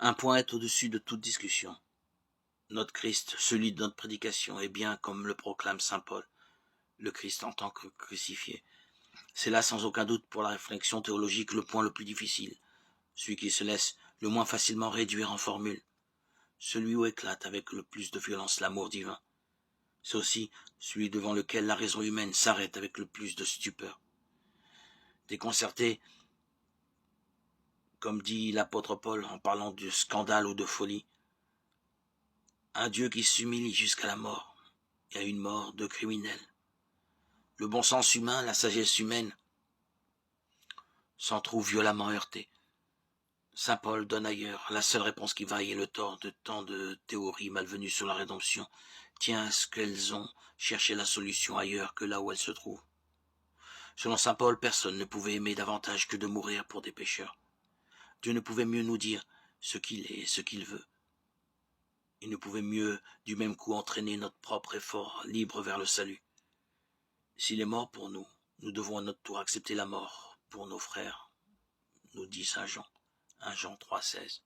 Un point est au-dessus de toute discussion. Notre Christ, celui de notre prédication, est bien, comme le proclame saint Paul, le Christ en tant que crucifié. C'est là sans aucun doute pour la réflexion théologique le point le plus difficile, celui qui se laisse le moins facilement réduire en formule, celui où éclate avec le plus de violence l'amour divin. C'est aussi celui devant lequel la raison humaine s'arrête avec le plus de stupeur. Déconcerté, comme dit l'apôtre Paul en parlant de scandale ou de folie, un Dieu qui s'humilie jusqu'à la mort, et à une mort de criminel. Le bon sens humain, la sagesse humaine s'en trouve violemment heurté. Saint Paul donne ailleurs la seule réponse qui vaille et le tort de tant de théories malvenues sur la rédemption tient à ce qu'elles ont cherché la solution ailleurs que là où elle se trouve. Selon saint Paul, personne ne pouvait aimer davantage que de mourir pour des pécheurs. Dieu ne pouvait mieux nous dire ce qu'il est et ce qu'il veut. Il ne pouvait mieux du même coup entraîner notre propre effort libre vers le salut. S'il est mort pour nous, nous devons à notre tour accepter la mort pour nos frères, nous dit saint Jean, 1 Jean 3,16.